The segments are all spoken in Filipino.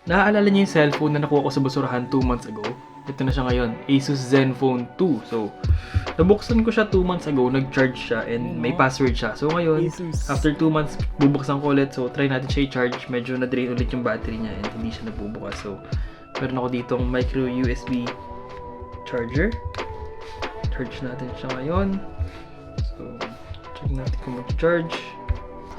Naaalala niyo yung cellphone na nakuha ko sa basurahan 2 months ago? Ito na siya ngayon, Asus Zenfone 2. So, nabuksan ko siya 2 months ago, nag-charge siya and may password siya. So ngayon, after 2 months, bubuksan ko ulit. So, try natin siya i-charge. Medyo na-drain ulit yung battery niya and hindi siya nagbubukas. So, meron ako ditong micro USB charger. Charge natin siya ngayon. So, check natin kung mag-charge.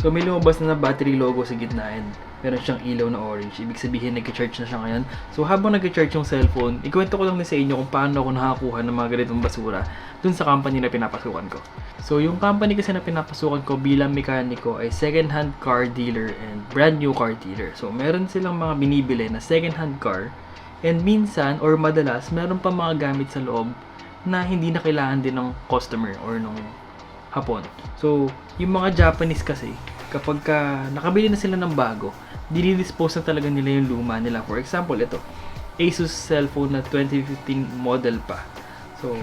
So, may lumabas na battery logo sa gitna and meron siyang ilaw na orange. Ibig sabihin, nag-charge na siya ngayon. So, habang nag-charge yung cellphone, ikwento ko lang din sa inyo kung paano ako nakakuha ng mga ganitong basura dun sa company na pinapasukan ko. So, yung company kasi na pinapasukan ko bilang mekaniko ay second-hand car dealer and brand new car dealer. So, meron silang mga binibili na second-hand car and minsan or madalas, meron pa mga gamit sa loob na hindi na kailangan din ng customer or nung hapon. So, yung mga Japanese kasi, kapag nakabili na sila ng bago, dinidispose na talaga nila yung luma nila. For example, ito, Asus cellphone na 2015 model pa. So,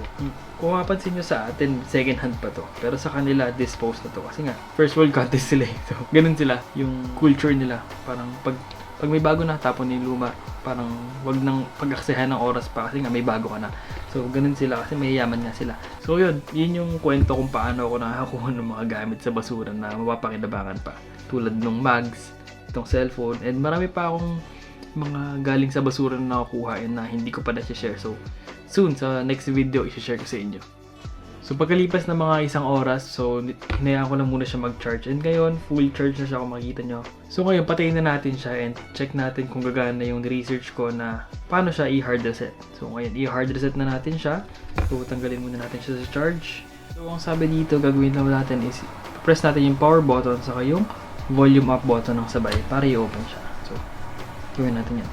kung mapansin nyo sa atin, second hand pa to. Pero sa kanila, dispose na to. Kasi nga, first world country sila eh. So, ganun sila. Yung culture nila. Parang pag may bago na, tapon yung luma. Parang wag nang pag-aksehan ng oras pa kasi nga may bago ka na. So, ganun sila kasi mayayaman nga sila. So, yun yung kwento kung paano ako nakakakuha ng mga gamit sa basura na mapapakinabangan pa. Tulad ng mags, itong cellphone, and marami pa akong mga galing sa basura na nakukuha and na hindi ko pa na-share. So, soon, sa next video, i-share ko sa inyo. So, pagkalipas ng mga isang oras, so, hinayaan ko lang muna siya mag-charge. And ngayon, full charge na siya kung makikita nyo. So, ngayon, patayin na natin siya and check natin kung gagana yung research ko na paano siya i-hard reset. So, ngayon, i-hard reset na natin siya. So, tanggalin muna natin siya sa charge. So, ang sabi dito, gagawin lang natin is press natin yung power button saka yung volume up button ng sabay para i-open siya. So, gawin natin yan.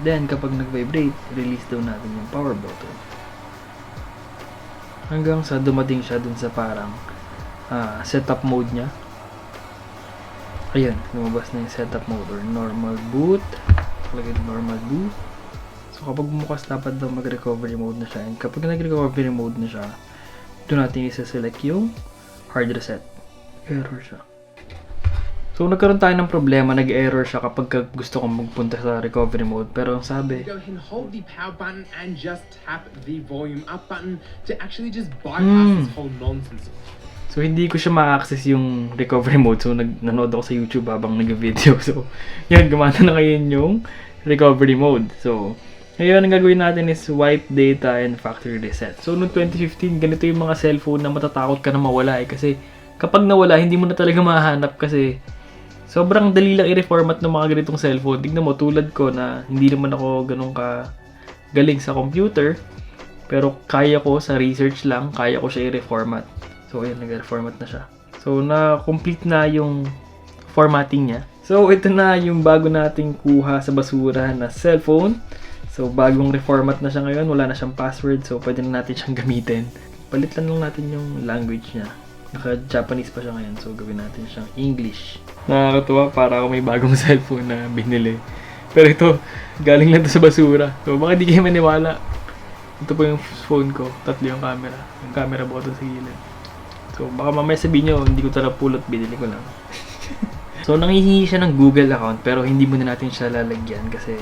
Then, kapag nag-vibrate, release daw natin yung power button. Hanggang sa dumating siya dun sa parang setup mode niya. Ayun, lumabas na yung setup mode or normal boot. Lagay normal boot. So, kapag bumukas, dapat daw mag-recovery mode na siya. And kapag nag-recovery mode na siya, doon natin isa-select yung hard reset. Error siya. So, nagkaroon tayo ng problema, nag-error siya kapag gusto kong magpunta sa recovery mode. Pero ang sabi, Go ahead and hold the power button and just tap the volume up button to actually just bypass this whole nonsense. so hindi ko siya ma-access yung recovery mode. So, nanood ako sa YouTube habang nag-video. So, yan, gumana na ngayon yung recovery mode. So, ngayon, ang gagawin natin is wipe data and factory reset. So, noong 2015, ganito yung mga cellphone na matatakot ka na mawala eh. Kasi, kapag nawala, hindi mo na talaga mahanap kasi sobrang dali lang i-reformat ng mga ganitong cellphone. Tignan mo, tulad ko na hindi naman ako ganun ka galing sa computer. Pero kaya ko sa research lang, kaya ko siya i-reformat. So, ayan, nag-reformat na siya. So, na-complete na yung formatting niya. So, ito na yung bago nating kuha sa basura na cellphone. So, bagong reformat na siya ngayon. Wala na siyang password. So, pwede na natin siyang gamitin. Palitan lang natin yung language niya. Naka-Japanese pa siya ngayon. So, gawin natin siyang English. Nakakatuwa para ako may bagong cellphone na binili. Pero ito, galing lang ito sa basura. So, baka di kayo maniwala. Ito po yung phone ko. 3 yung camera. Yung camera button sa gilid. So, baka mamaya sabihin nyo, hindi ko talaga pulot. Binili ko lang. So, nanghihingi siya ng Google account. Pero hindi muna natin siya lalagyan kasi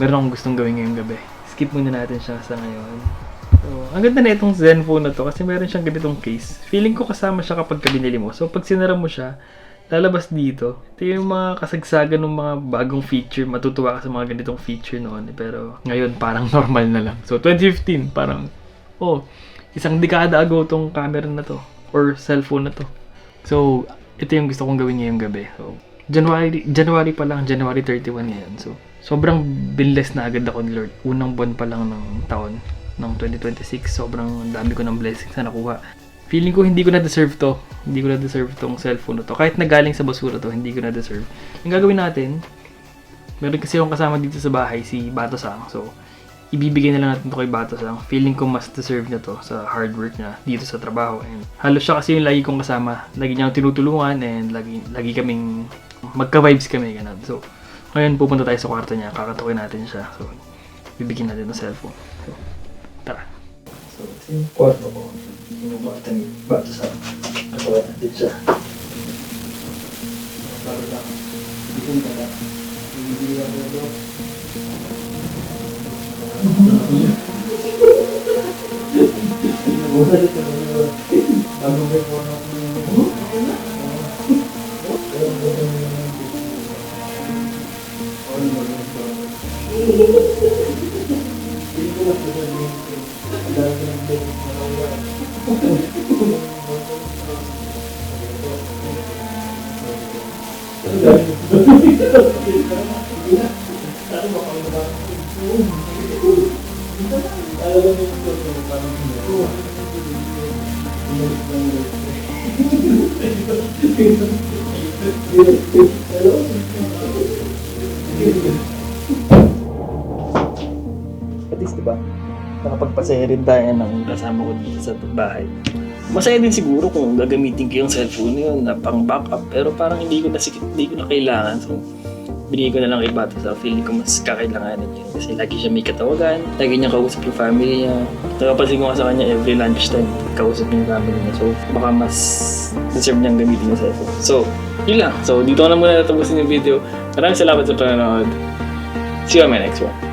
meron akong gustong gawin ngayong gabi. Skip muna natin siya sa ngayon. So, ang ganda na itong Zenfone na to kasi meron siyang ganitong case. Feeling ko kasama siya kapag binili mo. So, pag sinara mo siya, lalabas dito. Ito yung mga kasagsagan ng mga bagong feature. Matutuwa ka sa mga ganitong feature noon. Pero ngayon, parang normal na lang. So, 2015, parang, isang dekada ago tong camera na to. Or cellphone na to. So, ito yung gusto kong gawin ngayong gabi. So, January pa lang, January 31 ngayon. So, sobrang binless na agad ako ni Lord. Unang buwan pa lang ng taon, ng 2026. Sobrang dami ko ng blessings na nakuha. Feeling ko hindi ko na-deserve to. Hindi ko na-deserve tong cellphone na to. Kahit nagaling sa basura to, hindi ko na-deserve. Yung gagawin natin, meron kasi akong kasama dito sa bahay, si Bato Sang. So, ibibigay na lang natin to kay Bato Sang. Feeling ko mas deserve niya to sa hard work niya dito sa trabaho. And halos siya kasi yung lagi kong kasama. Lagi niya tinutulungan and lagi kaming magka-vibes kami. Ganun. So, ngayon pupunta tayo sa kwarto niya. Kakatukin natin siya. So, bibigyan natin ng cellphone. So, tara. So, ito yung kwarto ko. Yung Bato Sang. Kakatukin natin siya. Para lang. Bibigyan na lang. Bibigyan At least, diba? Nakapagpasaya rin tayo ng kasama ko dito sa bahay. Masaya din siguro kung gagamitin ko yung cellphone na yun na pang backup, pero parang hindi ko na kailangan. So, binigay ko na lang kay Bato sa feeling ko mas kakailanganin yun. Kasi lagi siya may katawagan, lagi niya kausap yung family niya. Nakapansin ko nga sa kanya every lunchtime, kausap niya yung family niya. So, baka mas deserve niyang gamitin yung cellphone. So, yun lang. So, dito ko na muna natapusin yung video. Maraming salamat sa panonood. See you on my next one.